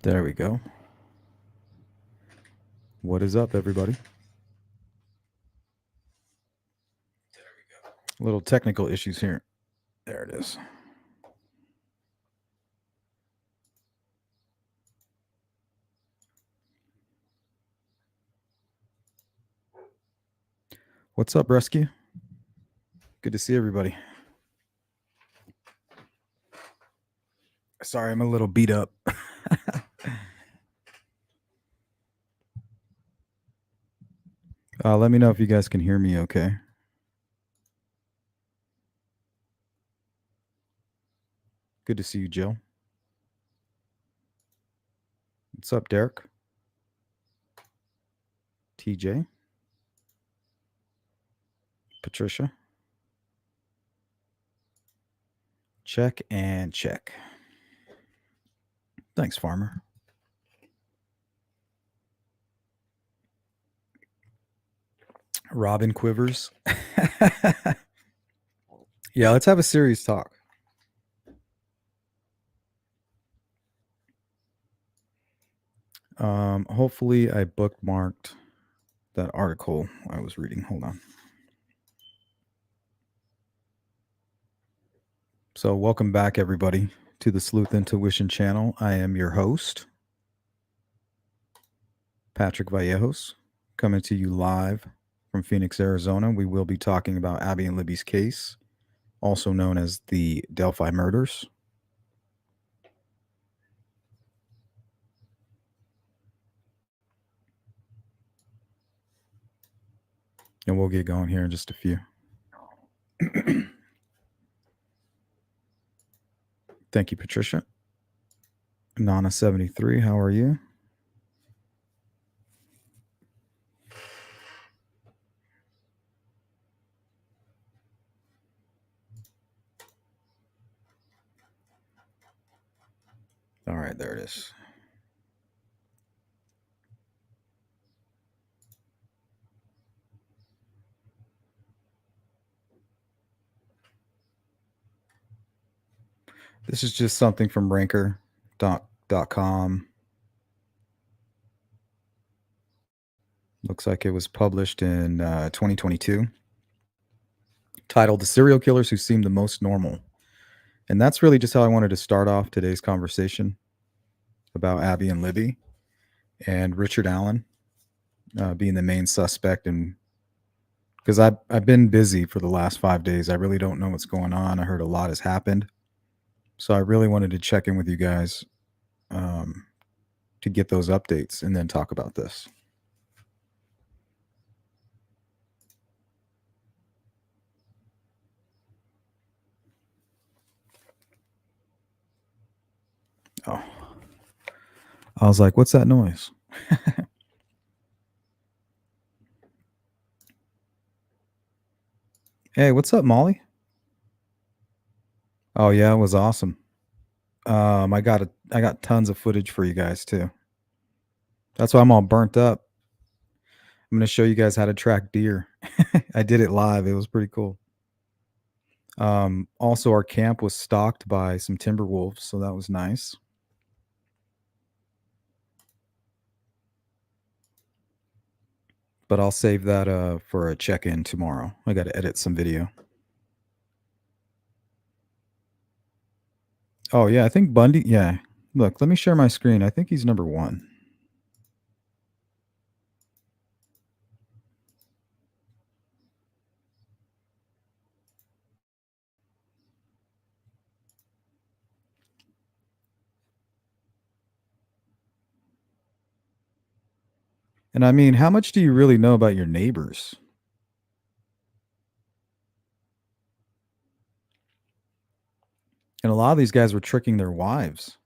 There we go. What is up, everybody? Little technical issues here. There it is. What's up, Rescue? Good to see everybody. Sorry, I'm a little beat up. Let me know if you guys can hear me okay. Good to see you, Jill. What's up, Derek? TJ? Patricia? Check and check. Thanks, Farmer. Robin Quivers. Yeah, let's have a serious talk. Hopefully I bookmarked that article I was reading. Hold on. So welcome back, everybody, to the Sleuth Intuition channel. I am your host, Patrick Vallejos, coming to you live from Phoenix, Arizona. We will be talking about Abby and Libby's case, also known as the Delphi murders. And we'll get going here in just a few. Thank you, Patricia. Nana73, how are you? All right, there it is. This is just something from ranker.com. Looks like it was published in 2022. Titled The Serial Killers Who Seem the Most Normal. And that's really just how I wanted to start off today's conversation about Abby and Libby and Richard Allen being the main suspect. And because I've been busy for the last 5 days, I really don't know what's going on. I heard a lot has happened. So I really wanted to check in with you guys to get those updates and then talk about this. Oh, I was like, what's that noise? Hey, what's up, Molly? Oh yeah, it was awesome. I got tons of footage for you guys too. That's why I'm all burnt up. I'm going to show you guys how to track deer. I did it live. It was pretty cool. Also, our camp was stalked by some timber wolves, so that was nice. But I'll save that for a check-in tomorrow. I got to edit some video. Oh yeah, I think Bundy. Yeah, look, let me share my screen. I think he's number 1. And I mean, how much do you really know about your neighbors? And a lot of these guys were tricking their wives.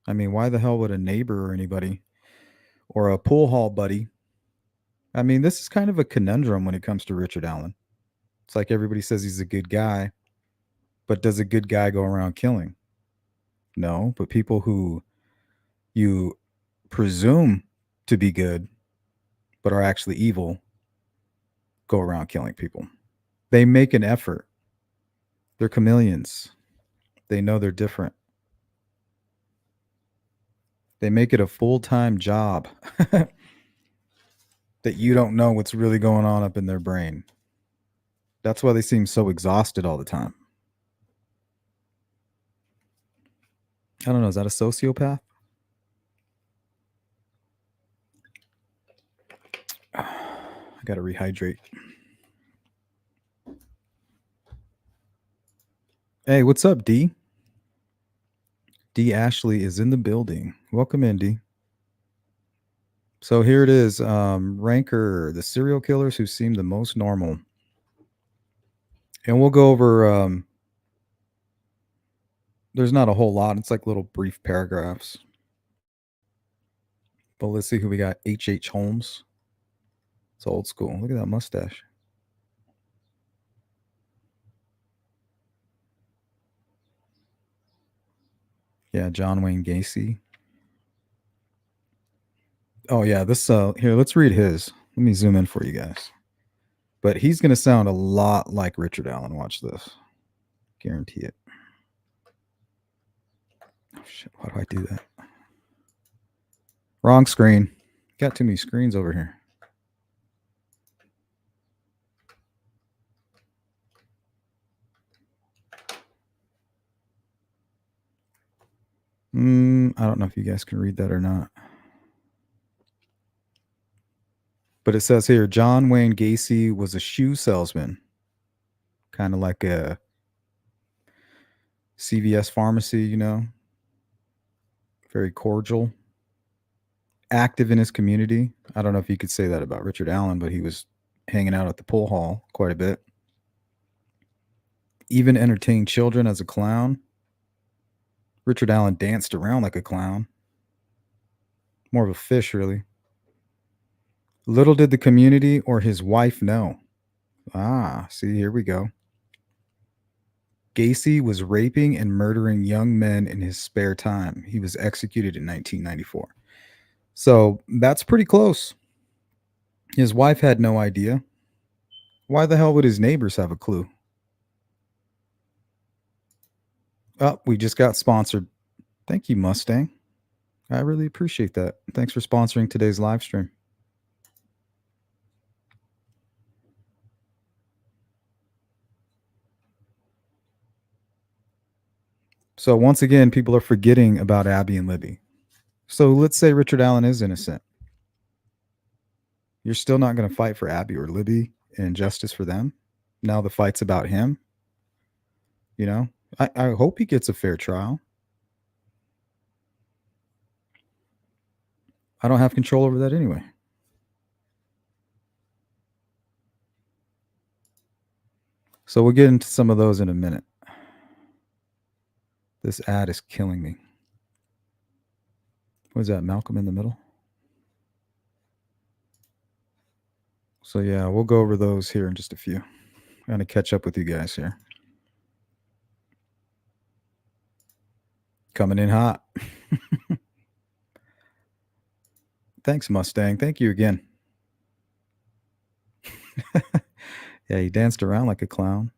I mean, why the hell would a neighbor or anybody or a pool hall buddy? I mean, this is kind of a conundrum when it comes to Richard Allen. It's like everybody says he's a good guy, but does a good guy go around killing? No, but people who you presume to be good but are actually evil go around killing people. They make an effort. They're chameleons. They know they're different. They make it a full-time job that you don't know what's really going on up in their brain. That's why they seem so exhausted all the time. I don't know. Is that a sociopath? I gotta rehydrate. Hey, what's up, D? D Ashley is in the building. Welcome in, D. So here it is. Ranker, the serial killers who seem the most normal. And we'll go over there's not a whole lot. It's like little brief paragraphs. But let's see who we got. H. Holmes. It's old school. Look at that mustache. Yeah, John Wayne Gacy. Oh yeah, this here, let's read his. Let me zoom in for you guys. But he's gonna sound a lot like Richard Allen. Watch this. Guarantee it. Oh shit, why do I do that? Wrong screen. Got too many screens over here. I don't know if you guys can read that or not. But it says here, John Wayne Gacy was a shoe salesman. Kind of like a CVS pharmacy, you know. Very cordial. Active in his community. I don't know if you could say that about Richard Allen, but he was hanging out at the pool hall quite a bit. Even entertained children as a clown. Richard Allen danced around like a clown. More of a fish, really. Little did the community or his wife know. Ah, see, here we go. Gacy was raping and murdering young men in his spare time. He was executed in 1994. So that's pretty close. His wife had no idea. Why the hell would his neighbors have a clue? Oh, we just got sponsored. Thank you, Mustang. I really appreciate that. Thanks for sponsoring today's live stream. So once again, people are forgetting about Abby and Libby. So let's say Richard Allen is innocent. You're still not going to fight for Abby or Libby and justice for them. Now the fight's about him. You know, I hope he gets a fair trial. I don't have control over that anyway. So we'll get into some of those in a minute. This ad is killing me. What is that, Malcolm in the Middle? So yeah, we'll go over those here in just a few. I'm going to catch up with you guys here. Coming in hot. Thanks, Mustang. Thank you again. Yeah, he danced around like a clown.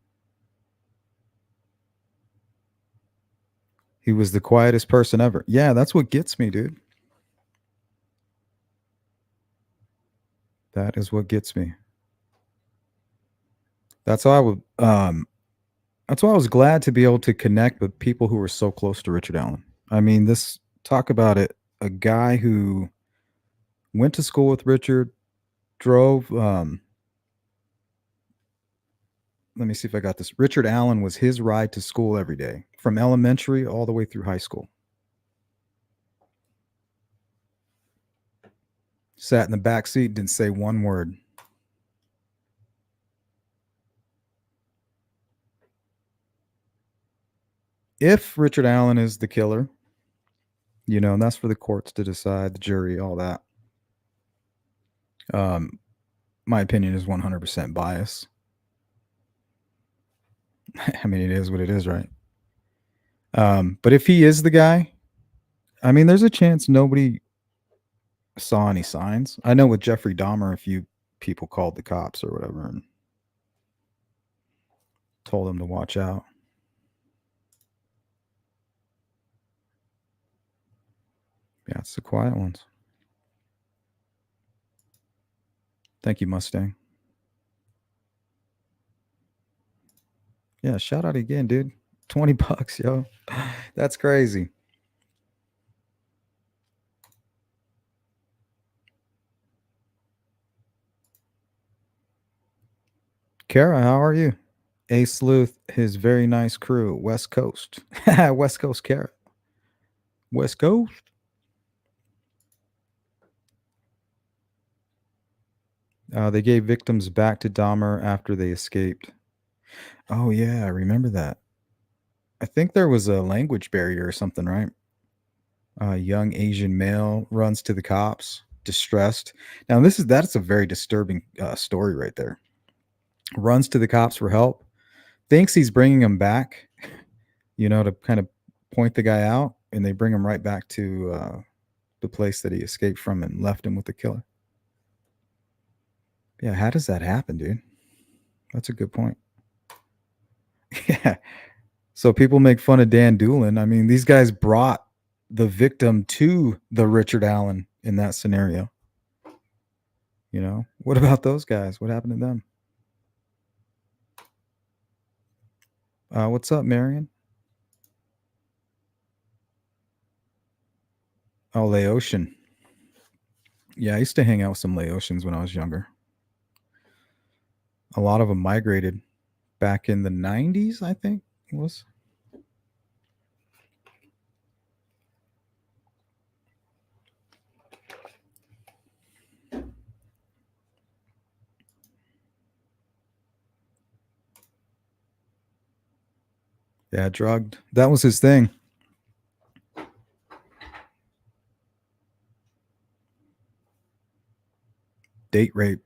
He was the quietest person ever. Yeah, that's what gets me, dude. That is what gets me. That's why I would that's why I was glad to be able to connect with people who were so close to Richard Allen. I mean, this talk about it, a guy who went to school with Richard, drove let me see if I got this. Richard Allen was his ride to school every day, from elementary all the way through high school. Sat in the back seat, didn't say one word. If Richard Allen is the killer, you know, and that's for the courts to decide, the jury, all that. My opinion is 100% bias. I mean, it is what it is, right? But if he is the guy, I mean, there's a chance nobody saw any signs. I know with Jeffrey Dahmer, a few people called the cops or whatever and told them to watch out. Yeah, it's the quiet ones. Thank you, Mustang. Yeah, shout out again, dude. $20, yo. That's crazy. Kara, how are you? A Sleuth, his very nice crew, West Coast. West Coast Kara. West Coast. They gave victims back to Dahmer after they escaped. Oh, yeah, I remember that. I think there was a language barrier or something, right? A young Asian male runs to the cops, distressed. Now, that's a very disturbing story right there. Runs to the cops for help, thinks he's bringing him back, to kind of point the guy out, and they bring him right back to the place that he escaped from and left him with the killer. Yeah, how does that happen, dude? That's a good point. Yeah. So people make fun of Dan Doolin. I mean, these guys brought the victim to the Richard Allen in that scenario. What about those guys? What happened to them? What's up, Marion? Oh, Laotian. Yeah, I used to hang out with some Laotians when I was younger. A lot of them migrated back in the 90s, I think it was. Yeah, drugged. That was his thing. Date rape.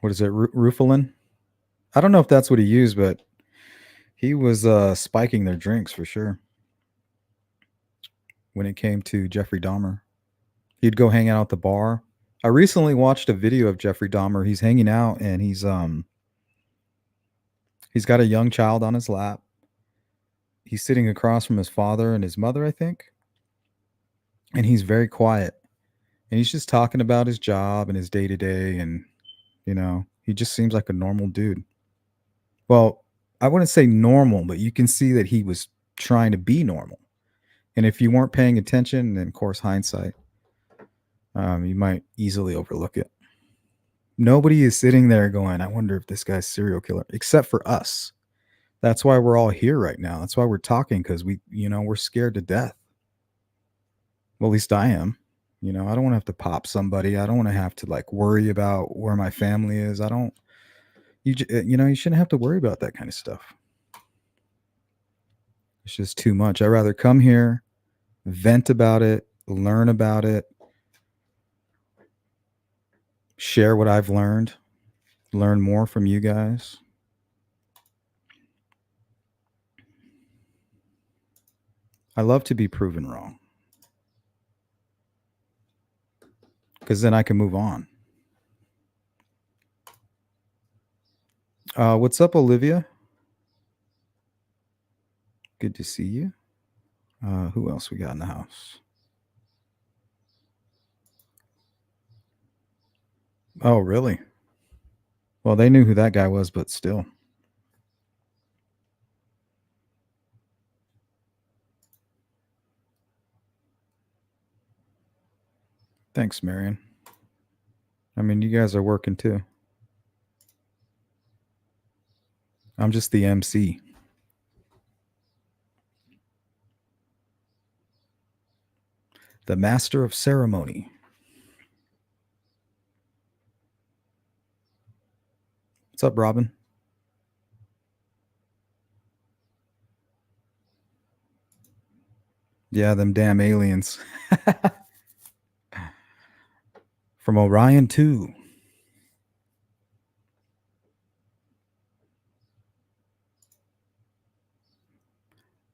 What is it? Rufalin? I don't know if that's what he used, but he was spiking their drinks for sure when it came to Jeffrey Dahmer. He'd go hang out at the bar. I recently watched a video of Jeffrey Dahmer. He's hanging out and he's got a young child on his lap. He's sitting across from his father and his mother, I think. And he's very quiet. And he's just talking about his job and his day to day. And, he just seems like a normal dude. Well, I wouldn't say normal, but you can see that he was trying to be normal. And if you weren't paying attention, then of course, hindsight, you might easily overlook it. Nobody is sitting there going, I wonder if this guy's a serial killer, except for us. That's why we're all here right now. That's why we're talking, because we're scared to death. Well, at least I am. I don't want to have to pop somebody. I don't want to have to worry about where my family is. I don't. You shouldn't have to worry about that kind of stuff. It's just too much. I'd rather come here, vent about it, learn about it, share what I've learned, learn more from you guys. I love to be proven wrong, because then I can move on. What's up, Olivia? Good to see you. Who else we got in the house? Oh, really? Well, they knew who that guy was, but still. Thanks, Marion. I mean, you guys are working too. I'm just the MC. The master of ceremony. What's up, Robin? Yeah, them damn aliens. From Orion 2.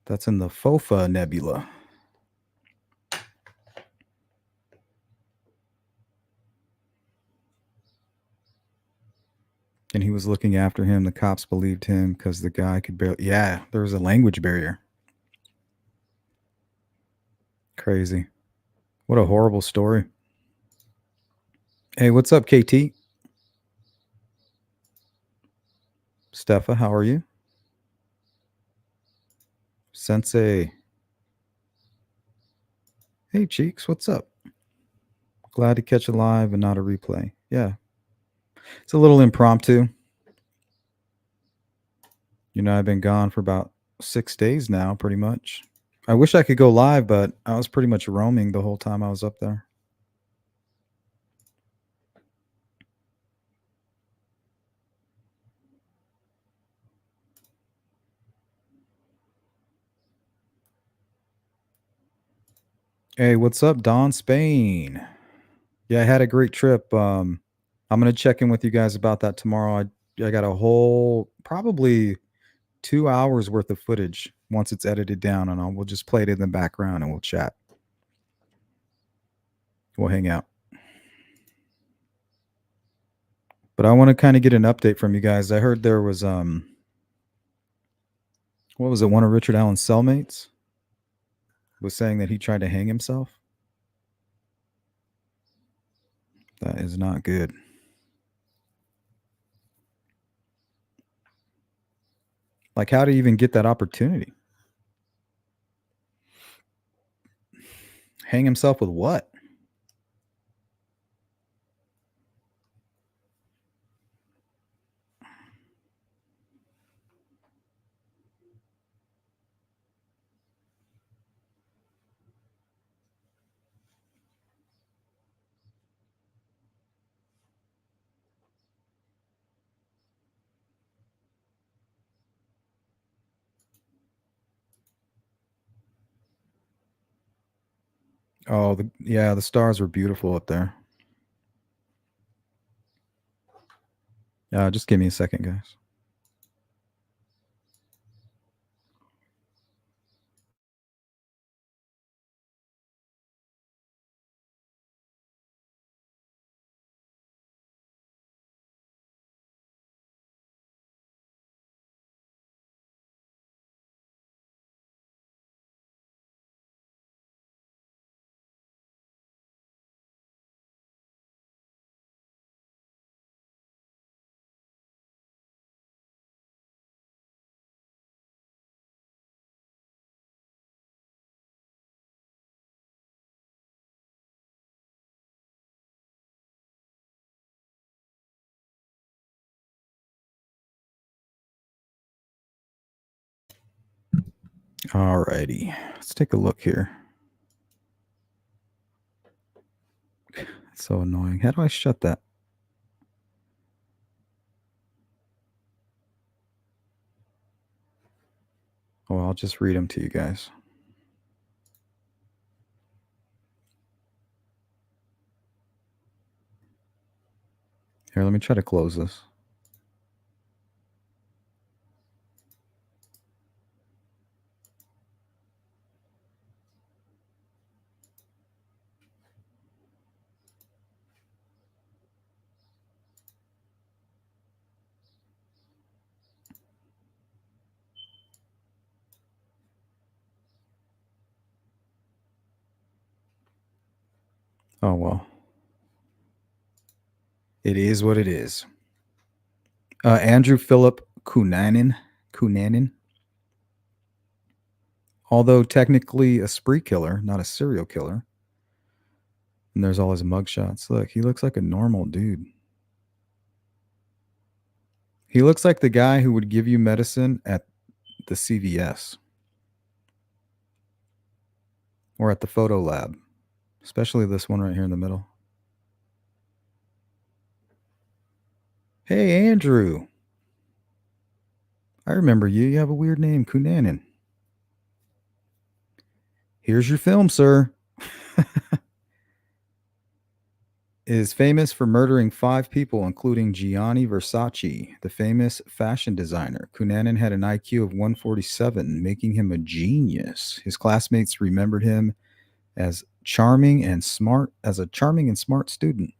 That's in the Fofa Nebula. And he was looking after him. The cops believed him because the guy could barely. Yeah, there was a language barrier. Crazy. What a horrible story. Hey, what's up, KT? Steffa, how are you? Sensei. Hey, Cheeks, what's up? Glad to catch a live and not a replay. Yeah. It's a little impromptu. I've been gone for about 6 days now, pretty much. I wish I could go live, but I was pretty much roaming the whole time I was up there. Hey, what's up, Don Spain? Yeah, I had a great trip. I'm gonna check in with you guys about that tomorrow. I got a whole probably 2 hours worth of footage once it's edited down, and we'll just play it in the background and we'll chat. We'll hang out. But I want to kind of get an update from you guys. I heard there was what was it? One of Richard Allen's cellmates was saying that he tried to hang himself. That is not good. Like, how do you even get that opportunity? Hang himself with what? Oh, yeah, the stars were beautiful up there. Just give me a second, guys. Alrighty, let's take a look here. It's so annoying. How do I shut that? Oh, I'll just read them to you guys. Here, let me try to close this. Oh, well. It is what it is. Andrew Philip Cunanan. Although technically a spree killer, not a serial killer. And there's all his mugshots. Look, he looks like a normal dude. He looks like the guy who would give you medicine at the CVS or at the photo lab, especially this one right here in the middle. Hey, Andrew. I remember you. You have a weird name, Cunanan. Here's your film, sir. Is famous for murdering 5 people, including Gianni Versace, the famous fashion designer. Cunanan had an IQ of 147, making him a genius. His classmates remembered him as charming and smart, as a charming and smart student.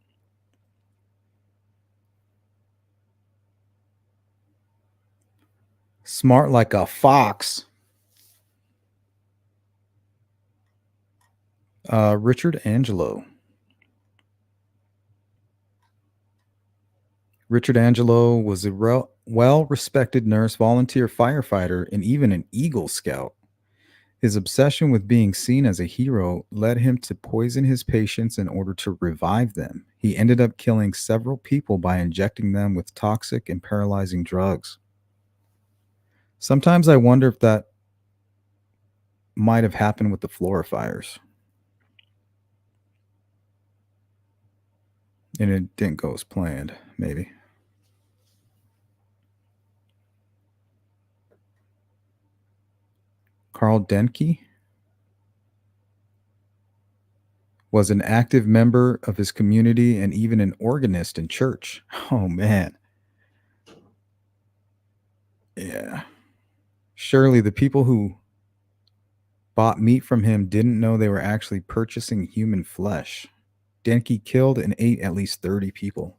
Smart like a fox. Richard Angelo. Richard Angelo was a well respected nurse, volunteer firefighter, and even an Eagle Scout. His obsession with being seen as a hero led him to poison his patients in order to revive them. He ended up killing several people by injecting them with toxic and paralyzing drugs. Sometimes I wonder if that might have happened with the Flora fires and it didn't go as planned, maybe. Carl Denke was an active member of his community and even an organist in church. Oh, man. Yeah. Surely the people who bought meat from him didn't know they were actually purchasing human flesh. Denke killed and ate at least 30 people.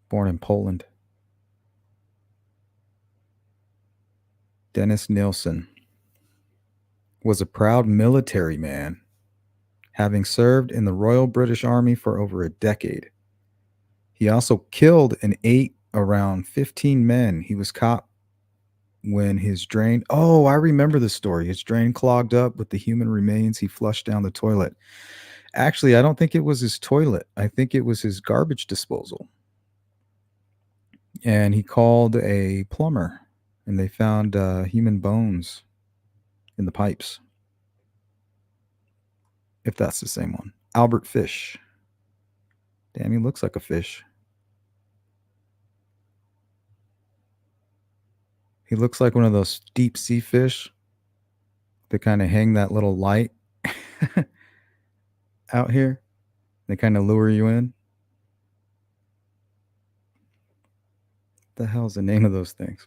Born in Poland. Dennis Nilsson was a proud military man, having served in the Royal British Army for over a decade. He also killed and ate around 15 men. He was caught when his drain. Oh, I remember the story. His drain clogged up with the human remains. He flushed down the toilet. Actually, I don't think it was his toilet. I think it was his garbage disposal. And he called a plumber, and they found human bones in the pipes. If that's the same one. Albert Fish. Damn, he looks like a fish. He looks like one of those deep sea fish that kind of hang that little light out here. They kind of lure you in. The hell's the name of those things?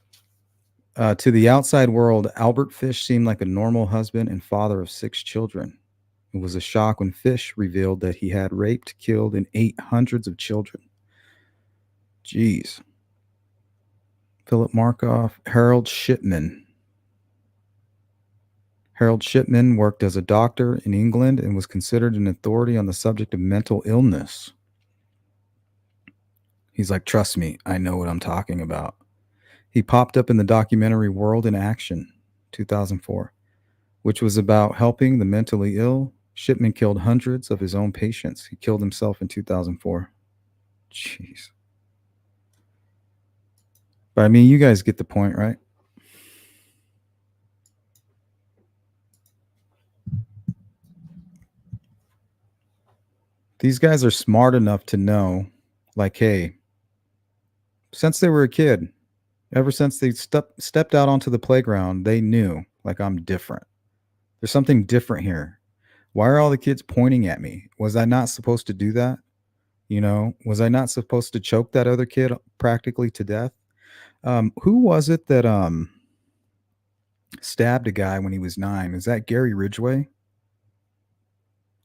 To the outside world, Albert Fish seemed like a normal husband and father of 6 children. It was a shock when Fish revealed that he had raped, killed, and ate hundreds of children. Jeez. Philip Markoff, Harold Shipman. Harold Shipman worked as a doctor in England and was considered an authority on the subject of mental illness. He's like, trust me, I know what I'm talking about. He popped up in the documentary World in Action, 2004, which was about helping the mentally ill. Shipman killed hundreds of his own patients. He killed himself in 2004. Jeez. But I mean, you guys get the point, right? These guys are smart enough to know, like, hey, since they were a kid, ever since they stepped out onto the playground, they knew, like, I'm different. There's something different here. Why are all the kids pointing at me? Was I not supposed to do that? Was I not supposed to choke that other kid practically to death? Who was it that stabbed a guy when he was 9? Is that Gary Ridgway,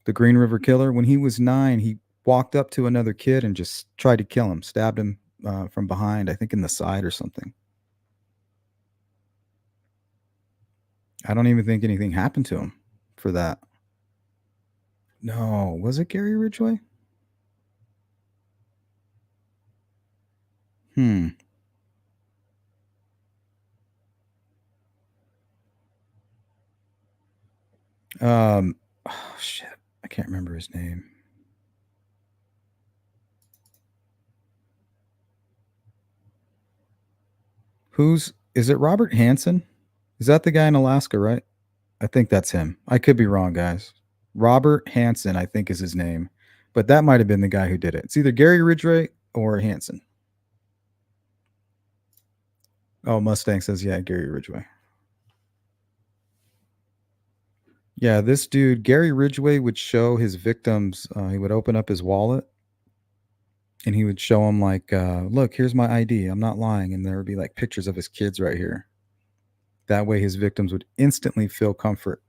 the Green River Killer? When he was 9, he walked up to another kid and just tried to kill him, stabbed him from behind, I think in the side or something. I don't even think anything happened to him for that. No, was it Gary Ridgway? Hmm. Oh shit, I can't remember his name. Is it Robert Hansen? Is that the guy in Alaska, right? I think that's him. I could be wrong, guys. Robert Hansen, I think is his name. But that might have been the guy who did it. It's either Gary Ridgway or Hansen. Oh, Mustang says, yeah, Gary Ridgway. Yeah, this dude, Gary Ridgway, would show his victims, he would open up his wallet and he would show them, like, look, here's my ID. I'm not lying. And there would be like pictures of his kids right here. That way his victims would instantly feel comfort.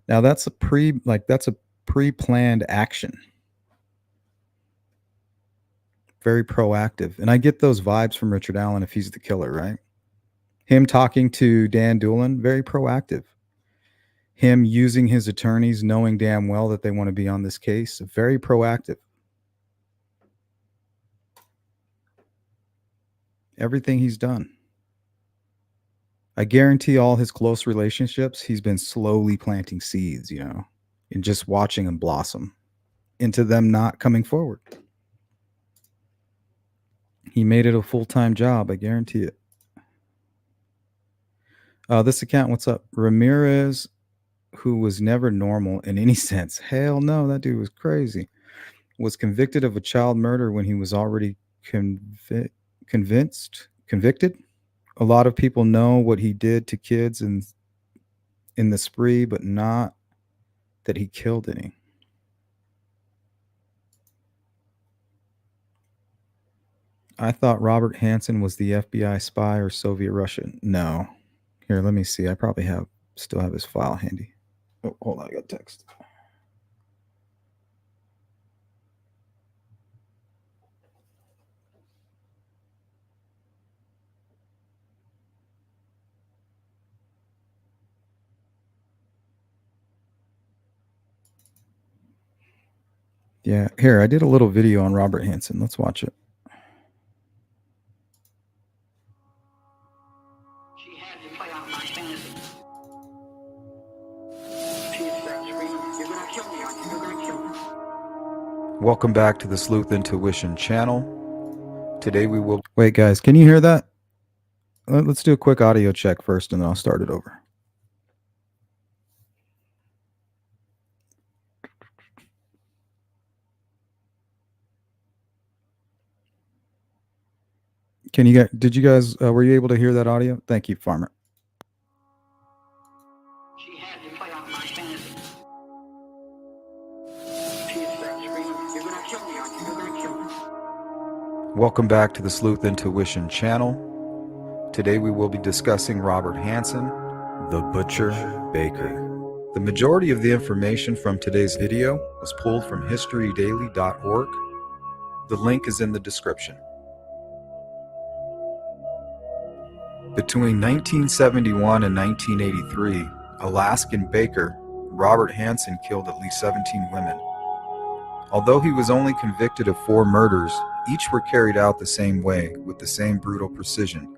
Now that's a pre-planned action. very proactive. And I get those vibes from Richard Allen if he's the killer, right? Him talking to Dan Doolin, very proactive. Him using his attorneys, knowing damn well that they want to be on this case, very proactive. Everything he's done. I guarantee all his close relationships, he's been slowly planting seeds, and just watching them blossom into them not coming forward. He made it a full-time job, I guarantee it. This account, what's up? Ramirez, who was never normal in any sense. Hell no, that dude was crazy. Was convicted of a child murder when he was already convicted. A lot of people know what he did to kids in the spree, but not that he killed any. I thought Robert Hansen was the FBI spy or Soviet Russian. No. Here, let me see. I probably still have his file handy. Oh, hold on, I got text. Yeah, here, I did a little video on Robert Hansen. Let's watch it. She had to play out my fantasy. She starts screaming, "You're gonna kill me, aren't you? You're gonna kill me." Welcome back to the Sleuth Intuition channel. Today we will... Wait, guys, can you hear that? Let's do a quick audio check first, and then I'll start it over. Did you guys, were you able to hear that audio? Thank you, Farmer. She had to play out my fantasy. She starts screaming, "You're gonna kill me, aren't you? You're gonna kill me." Welcome back to the Sleuth Intuition channel. Today we will be discussing Robert Hansen, the Butcher Baker. The majority of the information from today's video was pulled from historydaily.org. The link is in the description. Between 1971 and 1983, Alaskan baker Robert Hansen killed at least 17 women. Although he was only convicted of 4 murders, each were carried out the same way, with the same brutal precision.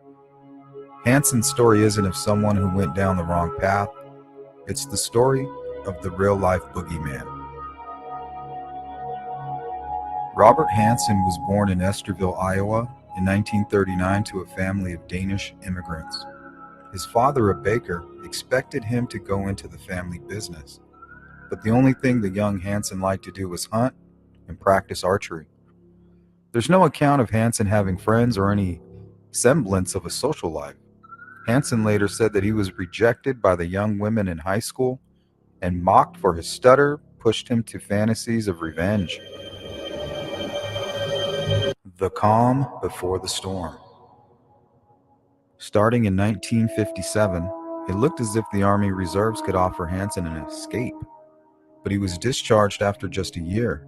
Hansen's story isn't of someone who went down the wrong path. It's the story of the real-life boogeyman. Robert Hansen was born in Esterville, Iowa, in 1939 to a family of Danish immigrants. His father, a baker, expected him to go into the family business, but the only thing the young Hansen liked to do was hunt and practice archery. There's no account of Hansen having friends or any semblance of a social life. Hansen later said that he was rejected by the young women in high school and mocked for his stutter pushed him to fantasies of revenge. The calm before the storm. Starting in 1957, it looked as if the Army Reserves could offer Hansen an escape, but he was discharged after just a year.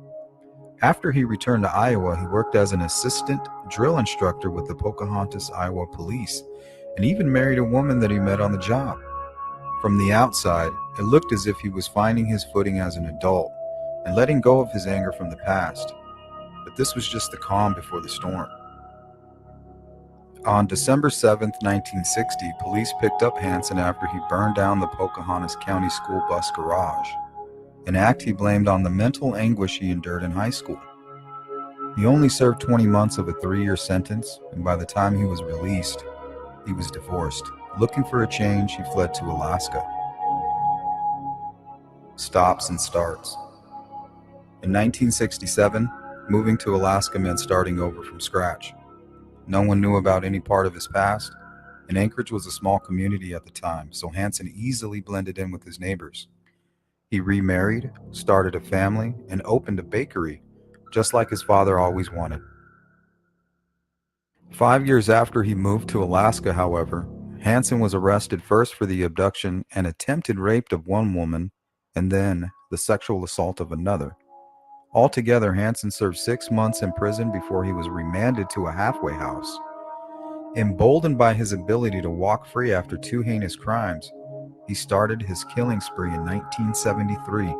After he returned to Iowa, he worked as an assistant drill instructor with the Pocahontas, Iowa Police, and even married a woman that he met on the job. From the outside, it looked as if he was finding his footing as an adult and letting go of his anger from the past. But this was just the calm before the storm. On December 7, 1960, police picked up Hansen after he burned down the Pocahontas County school bus garage, an act he blamed on the mental anguish he endured in high school. He only served 20 months of a 3-year sentence, and by the time he was released, he was divorced. Looking for a change, he fled to Alaska. Stops and starts. In 1967, moving to Alaska meant starting over from scratch. No one knew about any part of his past, and Anchorage was a small community at the time, so Hansen easily blended in with his neighbors. He remarried, started a family, and opened a bakery, just like his father always wanted. 5 years after he moved to Alaska, however, Hansen was arrested first for the abduction and attempted rape of one woman, and then the sexual assault of another. Altogether, Hansen served 6 months in prison before he was remanded to a halfway house. Emboldened by his ability to walk free after two heinous crimes, he started his killing spree in 1973.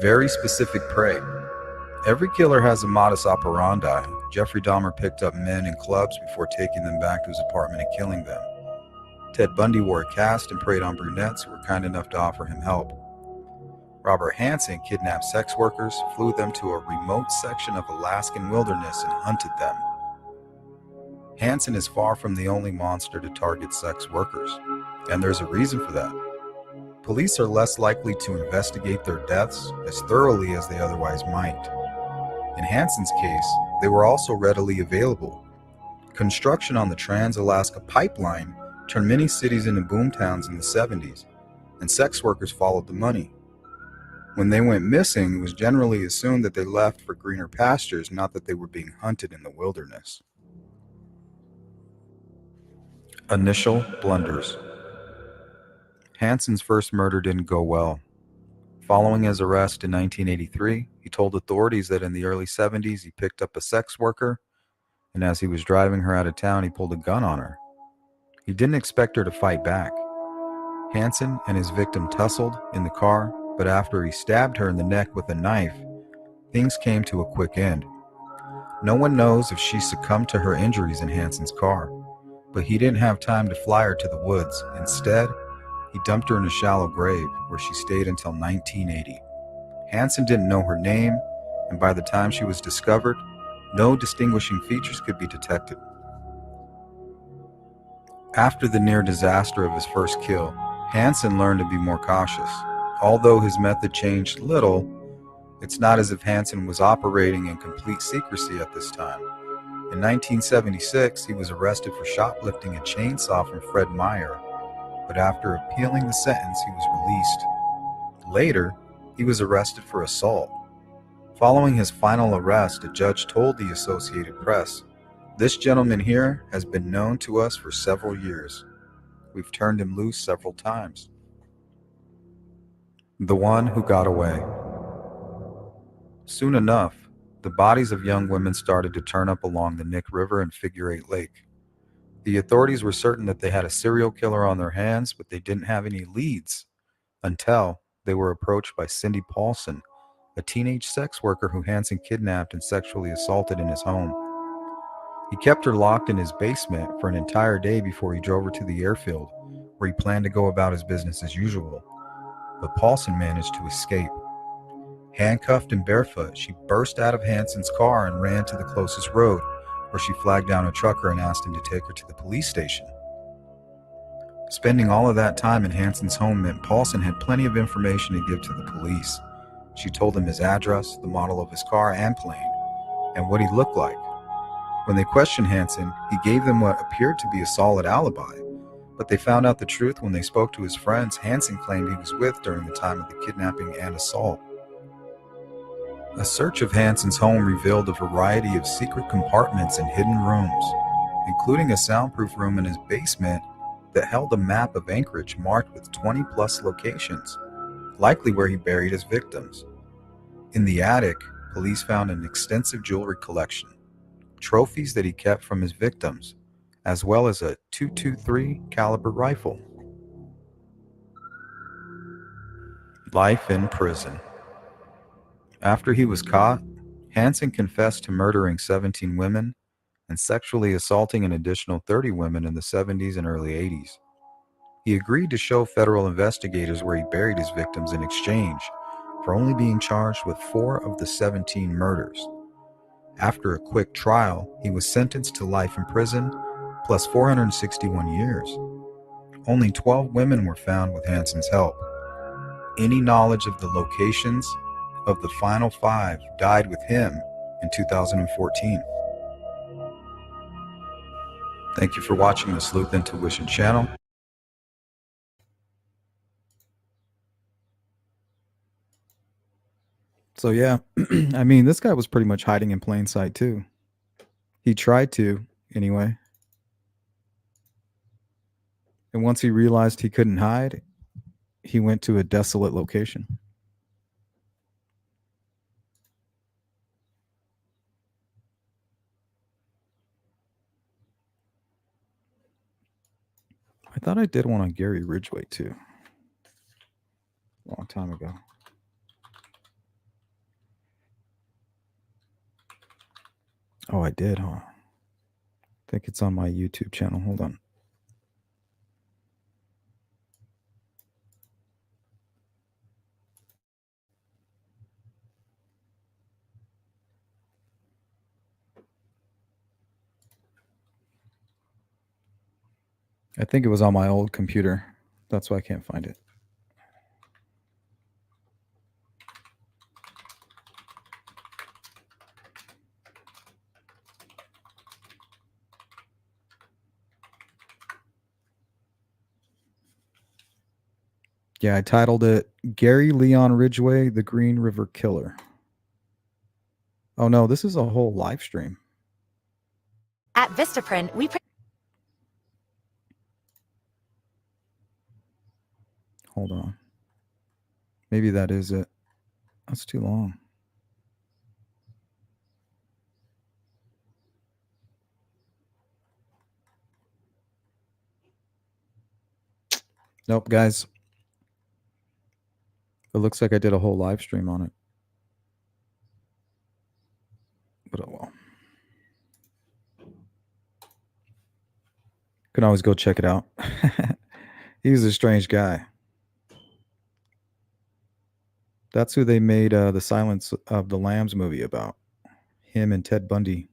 Very specific prey. Every killer has a modus operandi. Jeffrey Dahmer picked up men in clubs before taking them back to his apartment and killing them. Ted Bundy wore a cast and preyed on brunettes who were kind enough to offer him help. Robert Hansen kidnapped sex workers, flew them to a remote section of Alaskan wilderness, and hunted them. Hansen is far from the only monster to target sex workers, and there's a reason for that. Police are less likely to investigate their deaths as thoroughly as they otherwise might. In Hansen's case, they were also readily available. Construction on the Trans-Alaska Pipeline turned many cities into boomtowns in the 70s, and sex workers followed the money. When they went missing, it was generally assumed that they left for greener pastures, not that they were being hunted in the wilderness. Initial blunders. Hansen's first murder didn't go well. Following his arrest in 1983, he told authorities that in the early 70s he picked up a sex worker, and as he was driving her out of town, he pulled a gun on her. He didn't expect her to fight back. Hansen and his victim tussled in the car, but after he stabbed her in the neck with a knife, things came to a quick end. No one knows if she succumbed to her injuries in Hansen's car, but he didn't have time to fly her to the woods. Instead, he dumped her in a shallow grave where she stayed until 1980. Hansen didn't know her name, and by the time she was discovered, no distinguishing features could be detected. After the near disaster of his first kill, Hansen learned to be more cautious. Although his method changed little, it's not as if Hansen was operating in complete secrecy at this time. In 1976, he was arrested for shoplifting a chainsaw from Fred Meyer, but after appealing the sentence, he was released. Later, he was arrested for assault. Following his final arrest, a judge told the Associated Press, "This gentleman here has been known to us for several years. We've turned him loose several times." The one who got away. Soon enough, the bodies of young women started to turn up along the Nick River and Figure 8 Lake. The authorities were certain that they had a serial killer on their hands, but they didn't have any leads until they were approached by Cindy Paulson, a teenage sex worker who Hansen kidnapped and sexually assaulted in his home. He kept her locked in his basement for an entire day before he drove her to the airfield, where he planned to go about his business as usual. But Paulson managed to escape. Handcuffed and barefoot, she burst out of Hansen's car and ran to the closest road, where she flagged down a trucker and asked him to take her to the police station. Spending all of that time in Hansen's home meant Paulson had plenty of information to give to the police. She told him his address, the model of his car and plane, and what he looked like. When they questioned Hansen, he gave them what appeared to be a solid alibi, but they found out the truth when they spoke to his friends Hansen claimed he was with during the time of the kidnapping and assault. A search of Hansen's home revealed a variety of secret compartments and hidden rooms, including a soundproof room in his basement that held a map of Anchorage marked with 20-plus locations, likely where he buried his victims. In the attic, police found an extensive jewelry collection, trophies that he kept from his victims, as well as a .223 caliber rifle. Life in prison. After he was caught, Hansen confessed to murdering 17 women and sexually assaulting an additional 30 women in the 70s and early 80s. He agreed to show federal investigators where he buried his victims in exchange for only being charged with 4 of the 17 murders. After a quick trial, he was sentenced to life in prison plus 461 years. Only 12 women were found with Hansen's help. Any knowledge of the locations of the final 5 died with him in 2014. Thank you for watching the Sleuth Intuition channel. So yeah, I mean, this guy was pretty much hiding in plain sight too. He tried to, anyway. And once he realized he couldn't hide, he went to a desolate location. I thought I did one on Gary Ridgway too. A long time ago. Oh, I did, huh? I think it's on my YouTube channel. Hold on. I think it was on my old computer. That's why I can't find it. Yeah, I titled it Gary Leon Ridgway, the Green River Killer. Oh no, this is a whole live stream. At Vistaprint, we Hold on. Maybe that is it. That's too long. Nope, guys. It looks like I did a whole live stream on it. But oh well. Can always go check it out. He's a strange guy. That's who they made the Silence of the Lambs movie about. Him and Ted Bundy.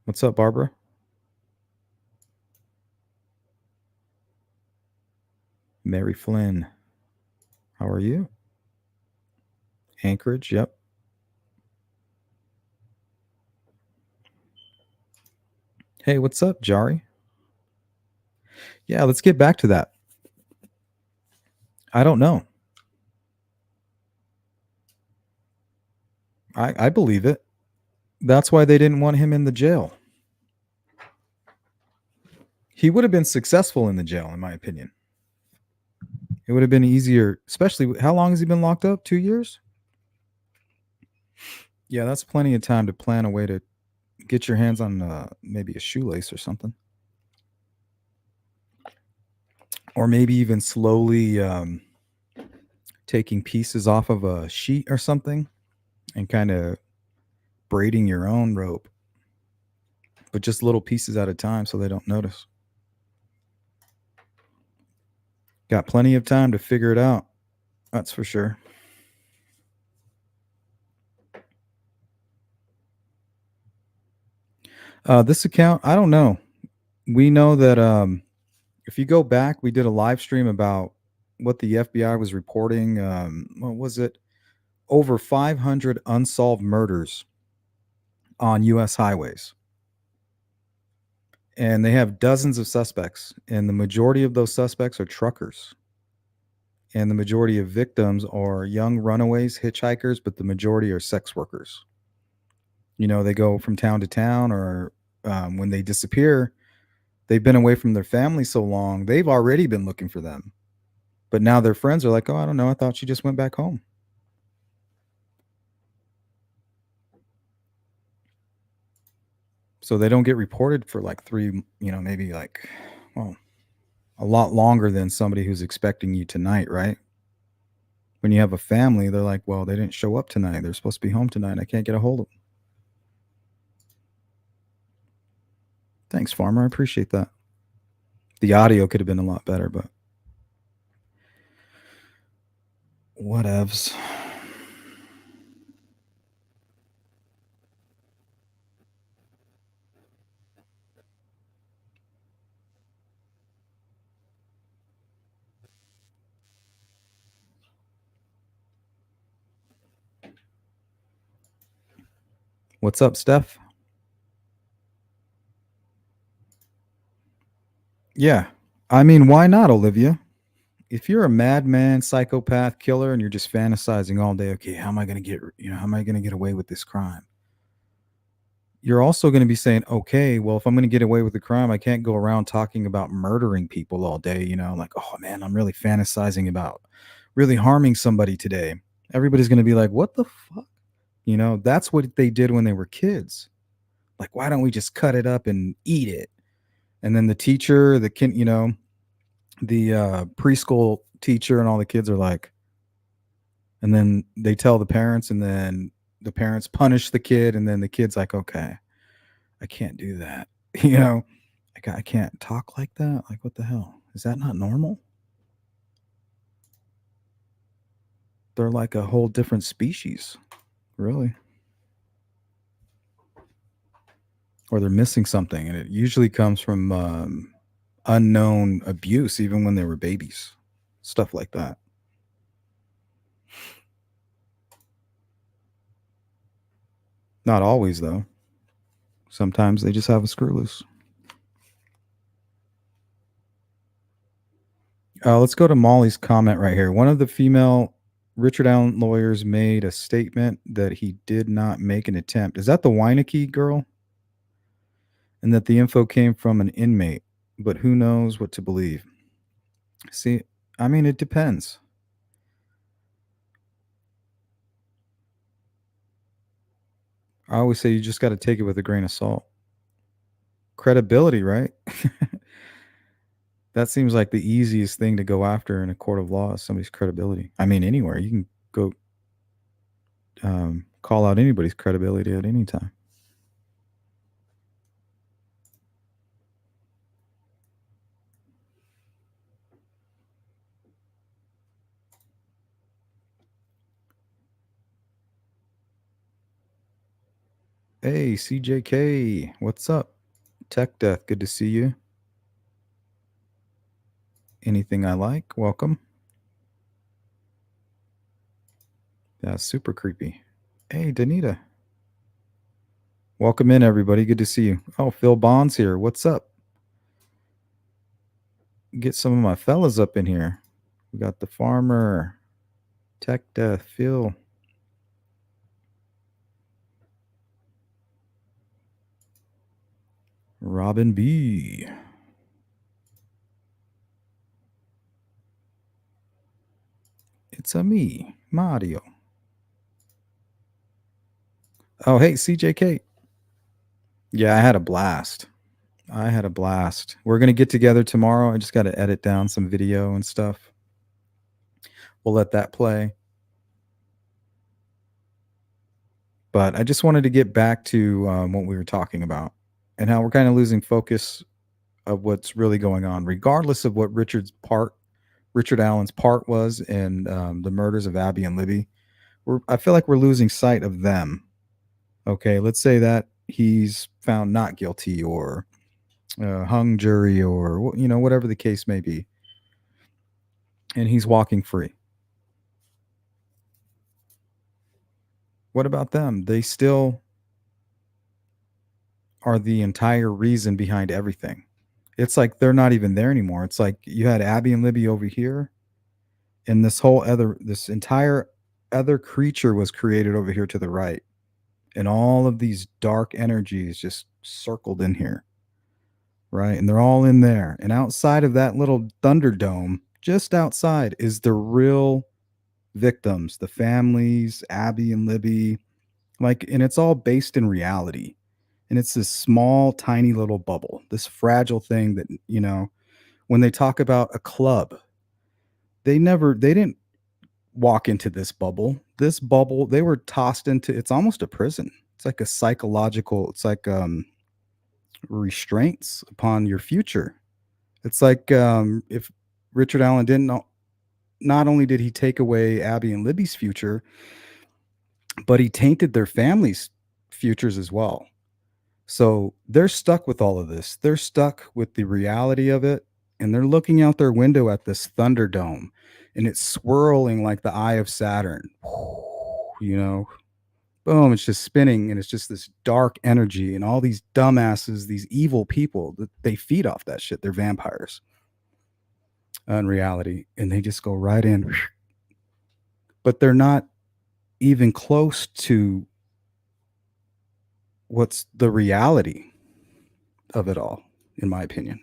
What's up, Barbara? Mary Flynn. How are you? Anchorage, yep. Hey, what's up, Jari? Yeah, let's get back to that. I don't know. I believe it. That's why they didn't want him in the jail. He would have been successful in the jail, in my opinion. It would have been easier, especially how long has he been locked up? 2 years? Yeah, that's plenty of time to plan a way to get your hands on maybe a shoelace or something. Or maybe even slowly taking pieces off of a sheet or something and kind of braiding your own rope, but just little pieces at a time so they don't notice. Got plenty of time to figure it out. That's for sure. This account, I don't know. We know that if you go back, we did a live stream about what the FBI was reporting. What was it? Over 500 unsolved murders on U.S. highways. And they have dozens of suspects. And the majority of those suspects are truckers. And the majority of victims are young runaways, hitchhikers, but the majority are sex workers. You know, they go from town to town, or when they disappear, they've been away from their family so long, they've already been looking for them. But now their friends are like, oh, I don't know, I thought she just went back home. So they don't get reported for like maybe like, well, a lot longer than somebody who's expecting you tonight, right? When you have a family, they're like, well, they didn't show up tonight. They're supposed to be home tonight. I can't get a hold of them. Thanks, Farmer. I appreciate that. The audio could have been a lot better, but whatevs. What's up, Steph? Yeah. I mean, why not, Olivia? If you're a madman, psychopath, killer, and you're just fantasizing all day, okay, how am I going to get away with this crime? You're also going to be saying, okay, well, if I'm going to get away with the crime, I can't go around talking about murdering people all day, like, oh man, I'm really fantasizing about really harming somebody today. Everybody's going to be like, what the fuck? You know, that's what they did when they were kids. Like, why don't we just cut it up and eat it? And then the teacher, the kid, the preschool teacher, and all the kids are like, and then they tell the parents, and then the parents punish the kid, and then the kid's like, okay, I can't do that. you know, like I can't talk like that. Like, what the hell? Is that not normal? They're like a whole different species, really. Or they're missing something, and it usually comes from unknown abuse, even when they were babies, stuff like that. Not always, though. Sometimes they just have a screw loose. Let's go to Molly's comment right here. One of the female Richard Allen lawyers made a statement that he did not make an attempt. Is that the Weineke girl? And that the info came from an inmate, but who knows what to believe? See, I mean, it depends. I always say you just got to take it with a grain of salt. Credibility, right? That seems like the easiest thing to go after in a court of law is somebody's credibility. I mean, anywhere you can go call out anybody's credibility at any time. Hey, CJK, what's up? Tech Death, good to see you. Anything I like, welcome. That's super creepy. Hey, Danita. Welcome in, everybody. Good to see you. Oh, Phil Bond's here. What's up? Get some of my fellas up in here. We got the farmer, Tech Death, Phil. Robin B. It's a me, Mario. Oh, hey, CJK. Yeah, I had a blast. I had a blast. We're going to get together tomorrow. I just got to edit down some video and stuff. We'll let that play. But I just wanted to get back to what we were talking about and how we're kind of losing focus of what's really going on, regardless of what Richard Allen's part was in the murders of Abby and Libby. I feel like we're losing sight of them. Okay, let's say that he's found not guilty or hung jury or whatever the case may be, and he's walking free. What about them? They still are the entire reason behind everything. It's like they're not even there anymore. It's like you had Abby and Libby over here, and this entire other creature was created over here to the right, and all of these dark energies just circled in here, right? And they're all in there. And outside of that little thunderdome, just outside, is the real victims, the families, Abby and Libby, and it's all based in reality. And it's this small, tiny little bubble, this fragile thing that, when they talk about a club, they didn't walk into this bubble. This bubble, they were tossed into, it's almost a prison. It's like a psychological, it's like restraints upon your future. It's like if Richard Allen didn't know, not only did he take away Abby and Libby's future, but he tainted their families' futures as well. So they're stuck with all of this. They're stuck with the reality of it, and they're looking out their window at this thunderdome, and it's swirling like the eye of Saturn. Boom, it's just spinning, and it's just this dark energy, and all these dumbasses, these evil people, that they feed off that shit. They're vampires in reality, and they just go right in. But they're not even close to what's the reality of it all, in my opinion.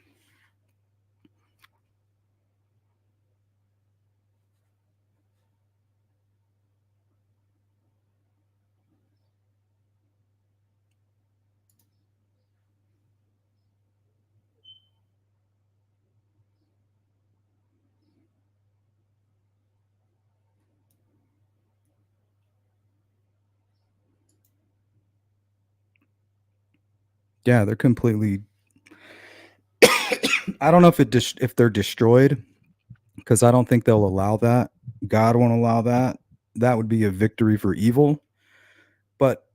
Yeah, they're completely. I don't know if if they're destroyed, because I don't think they'll allow that. God won't allow that. That would be a victory for evil. But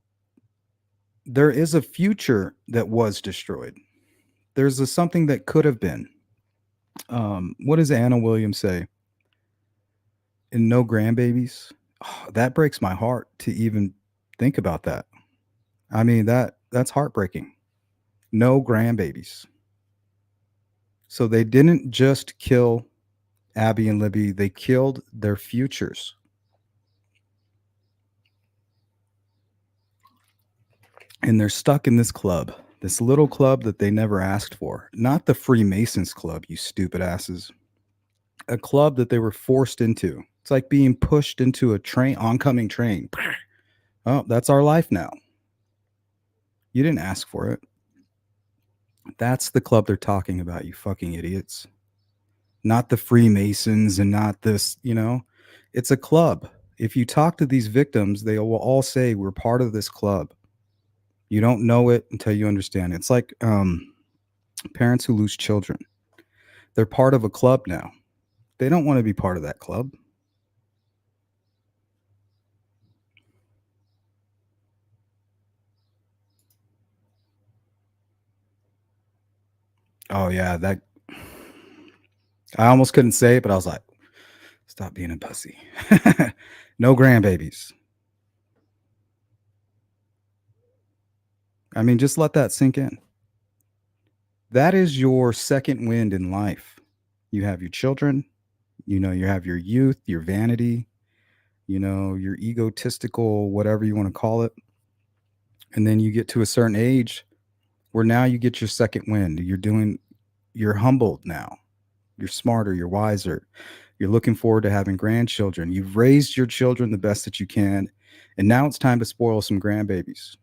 there is a future that was destroyed. There's a something that could have been. What does Anna Williams say? And no grandbabies. Oh, that breaks my heart to even think about that. I mean that's heartbreaking. No grandbabies. So they didn't just kill Abby and Libby, they killed their futures. And they're stuck in this club, this little club that they never asked for. Not the Freemasons Club, you stupid asses. A club that they were forced into. It's like being pushed into a oncoming train. Oh, that's our life now. You didn't ask for it. That's the club they're talking about, you fucking idiots. Not the Freemasons and not this. It's a club. If you talk to these victims, they will all say, we're part of this club. You don't know it until you understand it. It's like parents who lose children. They're part of a club now. They don't want to be part of that club. Oh yeah, that I almost couldn't say it, but I was like, stop being a pussy. No grandbabies. I mean, just let that sink in. That is your second wind in life. You have your children, you have your youth, your vanity, your egotistical, whatever you want to call it. And then you get to a certain age where now you get your second wind. You're humbled now. You're smarter, you're wiser. You're looking forward to having grandchildren. You've raised your children the best that you can. And now it's time to spoil some grandbabies.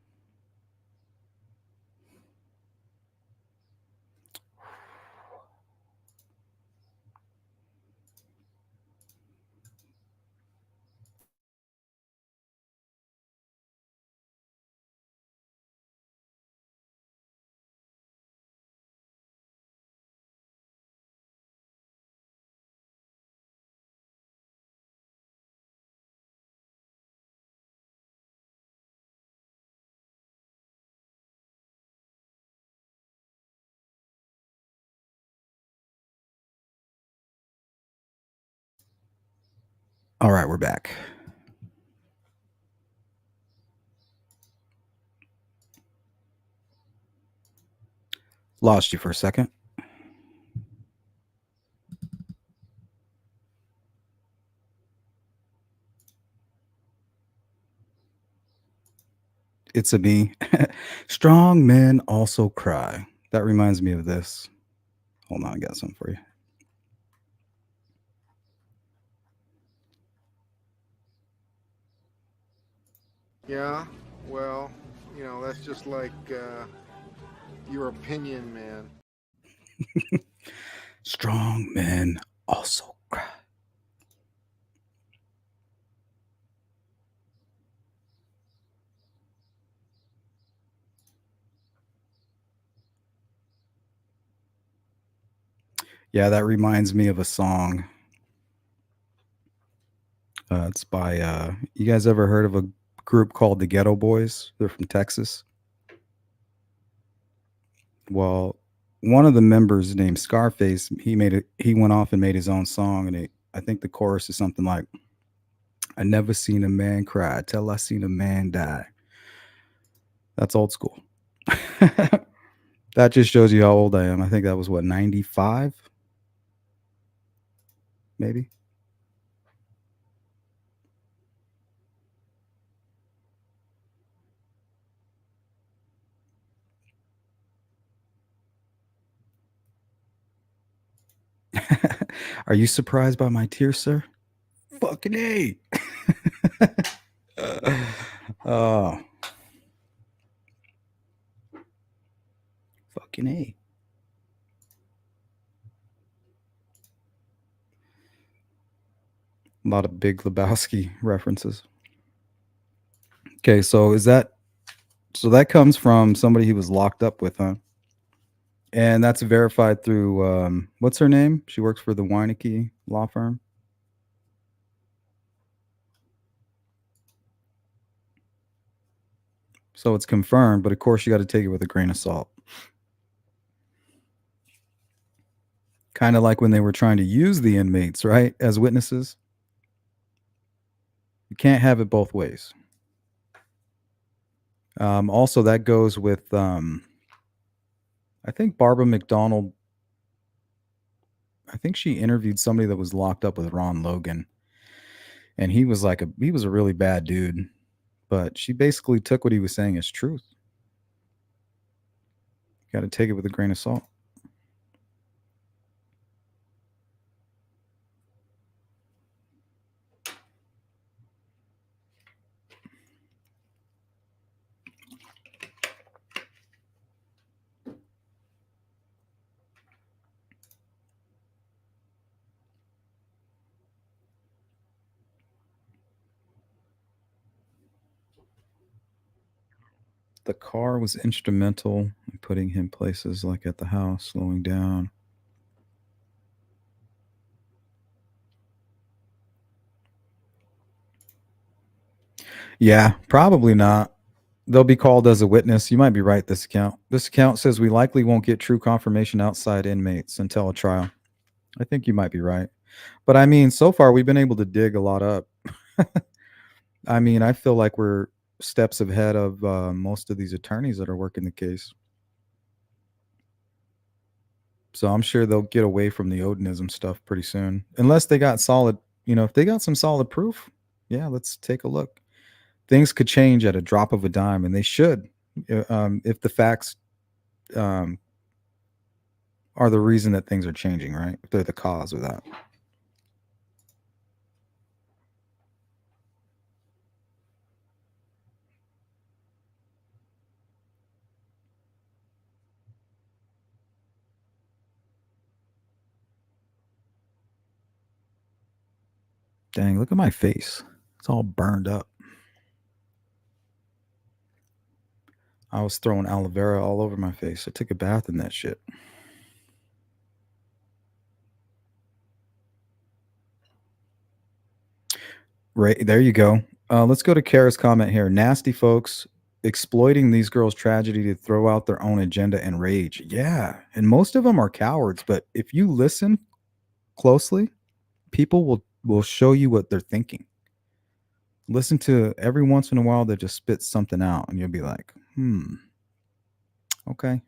All right, we're back. Lost you for a second. It's a me. Strong men also cry. That reminds me of this. Hold on, I got something for you. Yeah, well, that's just like your opinion, man. Strong men also cry. Yeah, that reminds me of a song. It's by you guys ever heard of a group called the Ghetto Boys? They're from Texas. Well, one of the members named Scarface, he went off and made his own song, and I think the chorus is something like, "I never seen a man cry till I seen a man die." That's old school. That just shows you how old I am. I think that was what, 95 maybe. Are you surprised by my tears, sir? Fucking A. Oh, fucking A. A lot of Big Lebowski references. Okay, so is that So that comes from somebody he was locked up with, huh? And that's verified through what's her name? She works for the Weineke law firm. So it's confirmed, but of course you got to take it with a grain of salt. Kind of like when they were trying to use the inmates, right, as witnesses. You can't have it both ways. Also, that goes with, I think Barbara McDonald. I think she interviewed somebody that was locked up with Ron Logan, and he was a really bad dude, but she basically took what he was saying as truth. Got to take it with a grain of salt. The car was instrumental in putting him places like at the house, slowing down. Yeah, probably not. They'll be called as a witness. You might be right, this account. This account says we likely won't get true confirmation outside inmates until a trial. I think you might be right. But I mean, so far we've been able to dig a lot up. I mean, I feel like we're steps ahead of most of these attorneys that are working the case. So I'm sure they'll get away from the Odinism stuff pretty soon, unless they got solid. If they got some solid proof, yeah, let's take a look. Things could change at a drop of a dime, and they should, if the facts um, are the reason that things are changing, right? If they're the cause of that. Dang, look at my face. It's all burned up. I was throwing aloe vera all over my face. I took a bath in that shit. Right, there you go. Let's go to Kara's comment here. Nasty folks exploiting these girls' tragedy to throw out their own agenda and rage. Yeah, and most of them are cowards, but if you listen closely, people will show you what they're thinking. Listen to every once in a while they just spit something out and you'll be like, okay.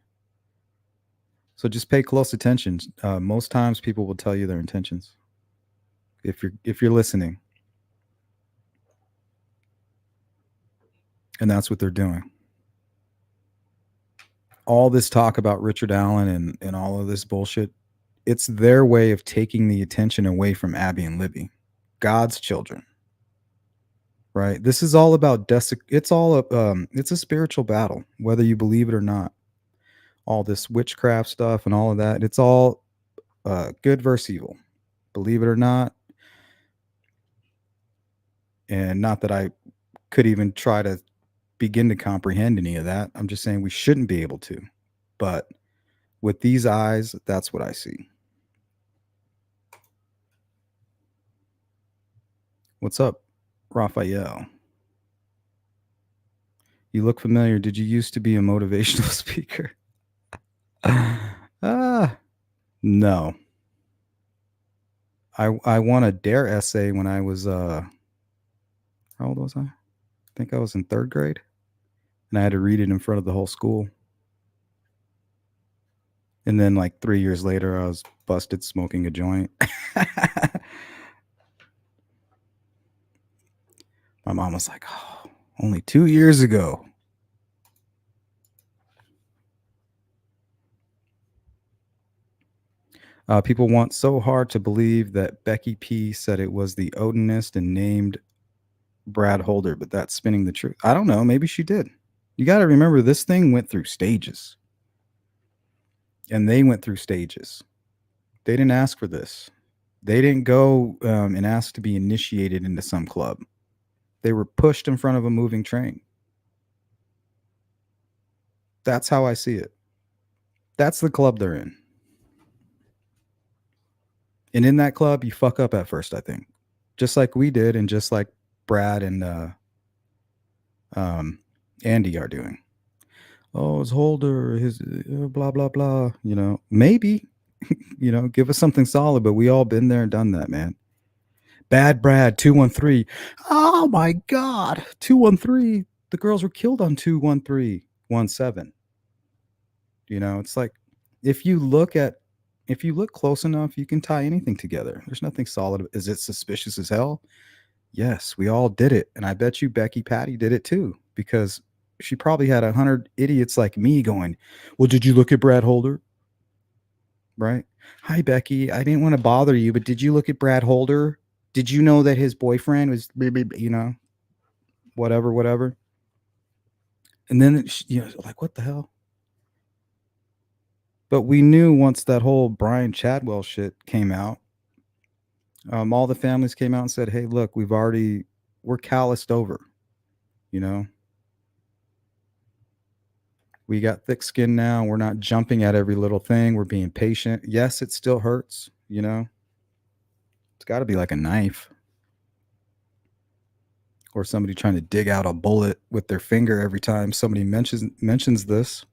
So just pay close attention. Most times people will tell you their intentions if you're listening. And that's what they're doing. All this talk about Richard Allen and all of this bullshit, it's their way of taking the attention away from Abby and Libby, God's children. Right? This is all about it's a spiritual battle, whether you believe it or not. All this witchcraft stuff and all of that, it's all good versus evil. Believe it or not. And not that I could even try to begin to comprehend any of that. I'm just saying we shouldn't be able to. But with these eyes, that's what I see. What's up, Raphael? You look familiar. Did you used to be a motivational speaker? No. I won a dare essay when I was how old was I? I think I was in 3rd grade. And I had to read it in front of the whole school. And then like 3 years later I was busted smoking a joint. My mom was like, "Oh, only 2 years ago." People want so hard to believe that Becky P said it was the Odinist and named Brad Holder, but that's spinning the truth. I don't know. Maybe she did. You got to remember this thing went through stages. And they went through stages. They didn't ask for this. They didn't go and ask to be initiated into some club. They were pushed in front of a moving train. That's how I see it. That's the club they're in. And in that club, you fuck up at first, I think. Just like we did and just like Brad and um, Andy are doing. Oh, his holder, his blah, blah, blah. Maybe, give us something solid, but we all been there and done that, man. Bad Brad, 213. Oh my God. 213. The girls were killed on 21317. It's like if you look close enough, you can tie anything together. There's nothing solid. Is it suspicious as hell? Yes, we all did it. And I bet you Becky Patty did it too, because she probably had 100 idiots like me going, well, did you look at Brad Holder? Right? Hi, Becky. I didn't want to bother you, but did you look at Brad Holder? Did you know that his boyfriend was, whatever, whatever? And then, like, what the hell? But we knew once that whole Brian Chadwell shit came out, all the families came out and said, hey, look, we're calloused over, you know? We got thick skin now. We're not jumping at every little thing. We're being patient. Yes, it still hurts, It's got to be like a knife or somebody trying to dig out a bullet with their finger every time somebody mentions this,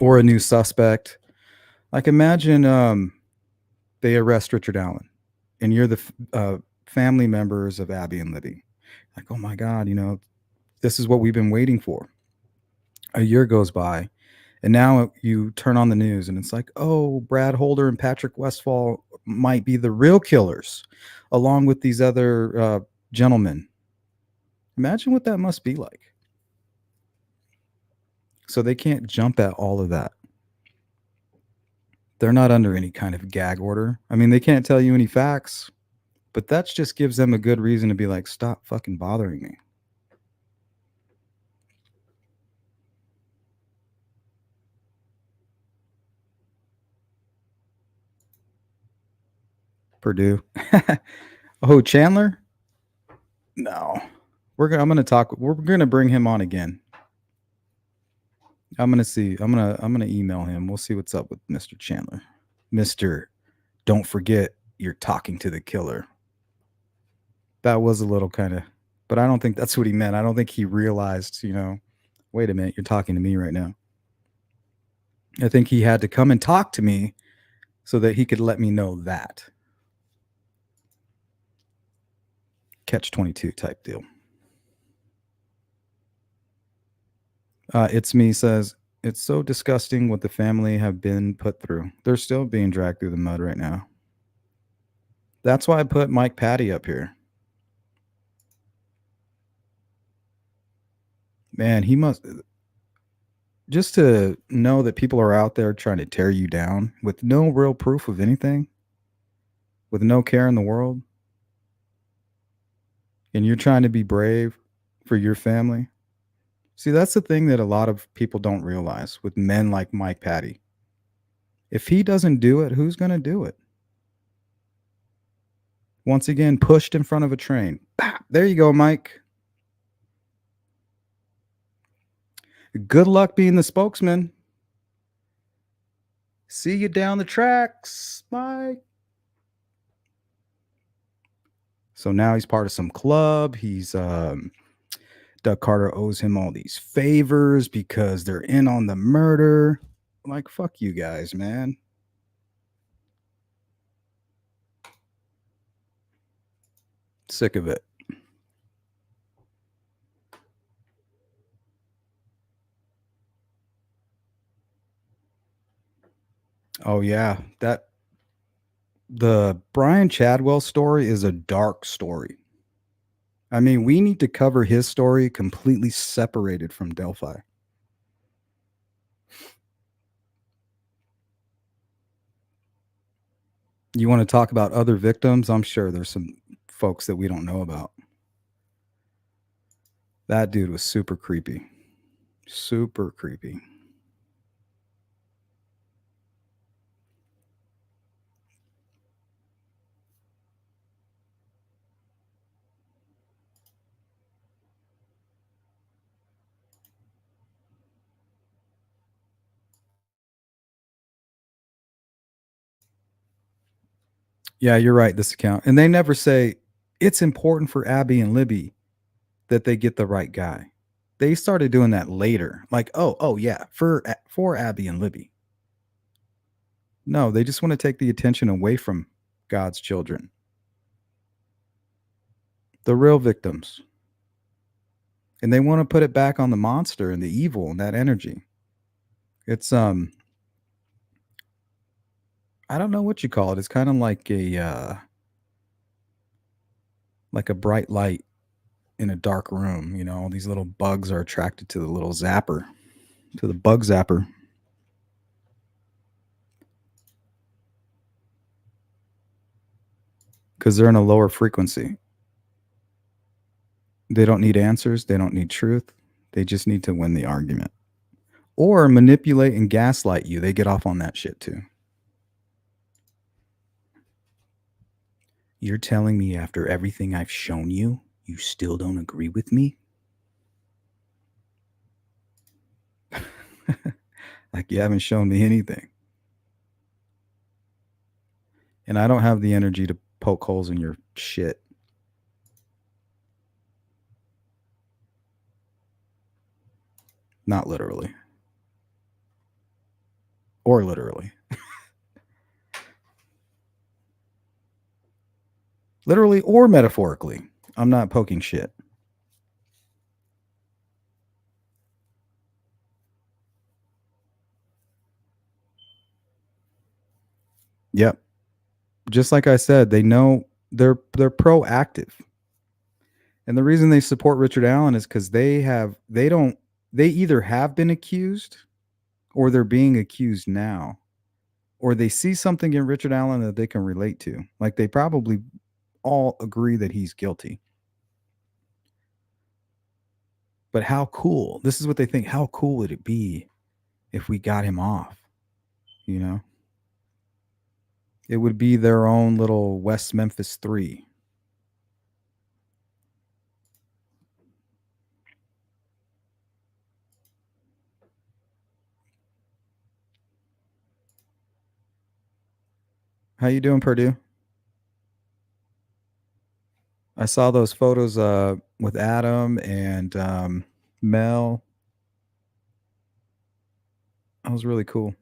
or a new suspect. Like imagine they arrest Richard Allen and you're the family members of Abby and Libby. Like, oh my God, this is what we've been waiting for. A year goes by, and now you turn on the news and it's like, oh, Brad Holder and Patrick Westfall might be the real killers, along with these other gentlemen. Imagine what that must be like. So they can't jump at all of that. They're not under any kind of gag order. I mean, they can't tell you any facts, but that just gives them a good reason to be like, stop fucking bothering me. Purdue. Oh, Chandler? No. I'm gonna talk. We're gonna bring him on again. I'm gonna see. I'm gonna email him. We'll see what's up with Mr. Chandler. Mr. Don't forget you're talking to the killer. That was a little kind of, but I don't think that's what he meant. I don't think he realized, wait a minute, you're talking to me right now. I think he had to come and talk to me so that he could let me know that. Catch 22 type deal. It's me says, it's so disgusting what the family have been put through. They're still being dragged through the mud right now. That's why I put Mike Patty up here. Man, he must just to know that people are out there trying to tear you down with no real proof of anything, with no care in the world, and you're trying to be brave for your family. See, that's the thing that a lot of people don't realize with men like Mike Patty. If he doesn't do it, who's going to do it? Once again, pushed in front of a train. There you go, Mike. Good luck being the spokesman. See you down the tracks, Mike. So now he's part of some club. He's Doug Carter owes him all these favors because they're in on the murder. I'm like, fuck you guys, man. Sick of it. Oh yeah, the Brian Chadwell story is a dark story. I mean, we need to cover his story completely separated from Delphi. You want to talk about other victims? I'm sure there's some folks that we don't know about. That dude was super creepy. Super creepy. Yeah, you're right. This account, and they never say it's important for Abby and Libby that they get the right guy. They started doing that later. Like, oh yeah, for Abby and Libby. No, they just want to take the attention away from God's children, the real victims, and they want to put it back on the monster and the evil and that energy. It's I don't know what you call it. It's kind of like a bright light in a dark room. You know, all these little bugs are attracted to the little zapper, to the bug zapper. Because they're in a lower frequency. They don't need answers. They don't need truth. They just need to win the argument or manipulate and gaslight you. They get off on that shit too. You're telling me after everything I've shown you, you still don't agree with me? Like you haven't shown me anything. And I don't have the energy to poke holes in your shit. Not literally. Or literally. Literally or metaphorically. I'm not poking shit. Yep. Just like I said, they know they're proactive. And the reason they support Richard Allen is because they either have been accused or they're being accused now. Or they see something in Richard Allen that they can relate to. Like they probably all agree that he's guilty. But how cool. This is what they think. How cool would it be if we got him off? You know? It would be their own little West Memphis 3. How you doing, Purdue? I saw those photos with Adam and Mel. That was really cool.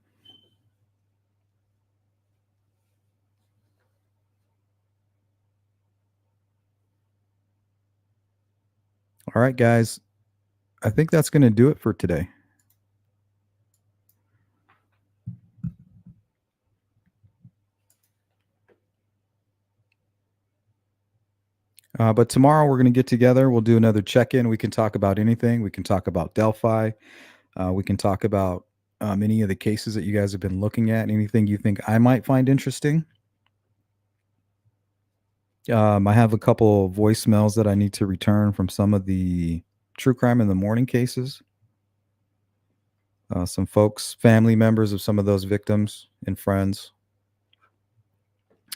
All right, guys. I think that's going to do it for today. But tomorrow we're going to get together. We'll do another check-in. We can talk about anything. We can talk about Delphi. We can talk about any of the cases that you guys have been looking at. Anything you think I might find interesting. I have a couple voicemails that I need to return from some of the true crime in the morning cases. Some folks, family members of some of those victims and friends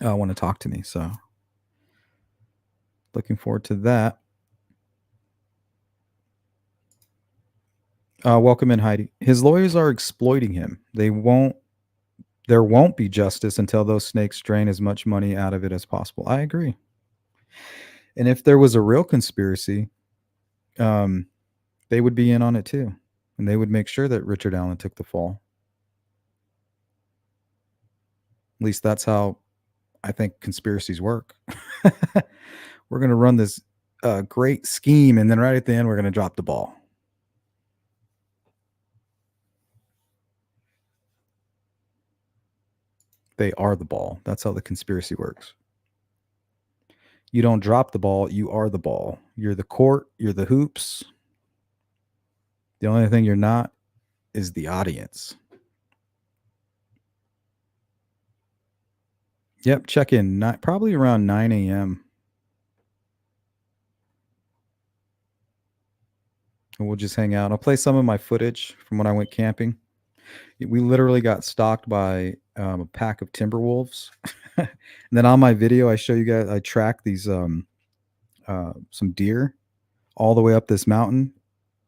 want to talk to me. So looking forward to that. Welcome in, Heidi. His lawyers are exploiting him. There won't be justice until those snakes drain as much money out of it as possible. I agree. And if there was a real conspiracy, they would be in on it too. And they would make sure that Richard Allen took the fall. At least that's how I think conspiracies work. We're going to run this great scheme, and then right at the end, we're going to drop the ball. They are the ball. That's how the conspiracy works. You don't drop the ball, you are the ball. You're the court, you're the hoops. The only thing you're not is the audience. Yep, check in. Probably around 9 a.m. And we'll just hang out. I'll play some of my footage from when I went camping. We literally got stalked by a pack of timber wolves. And then on my video, I show you guys, I track these some deer all the way up this mountain.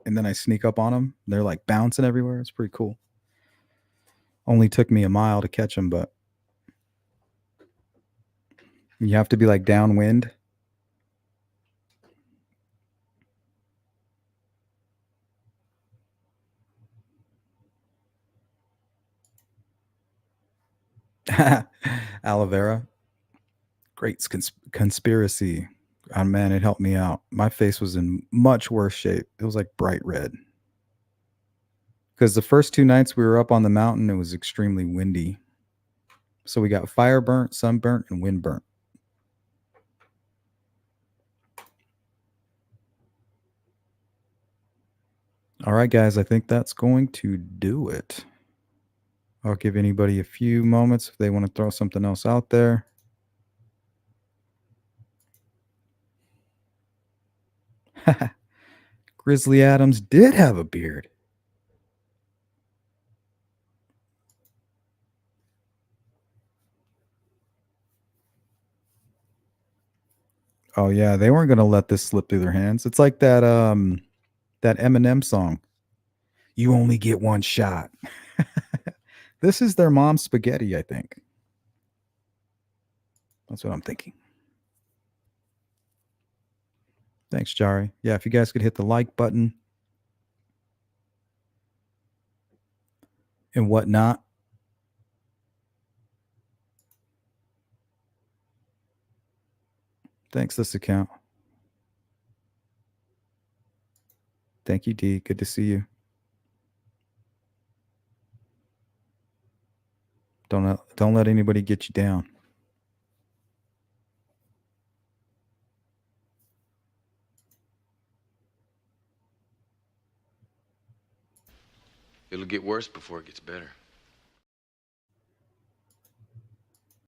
And then I sneak up on them. They're like bouncing everywhere. It's pretty cool. Only took me a mile to catch them, but You have to be like downwind. Aloe vera. Great conspiracy. Oh man, it helped me out. My face was in much worse shape. It was like bright red. Because the first 2 nights we were up on the mountain, it was extremely windy. So we got fire burnt, sunburnt, and wind burnt. All right, guys, I think that's going to do it. I'll give anybody a few moments if they want to throw something else out there. Grizzly Adams did have a beard. Oh yeah, they weren't gonna let this slip through their hands. It's like that Eminem song. You only get one shot. This is their mom's spaghetti, I think. That's what I'm thinking. Thanks, Jari. Yeah, if you guys could hit the like button and whatnot. Thanks, this account. Thank you, D. Good to see you. Don't let anybody get you down. It'll get worse before it gets better.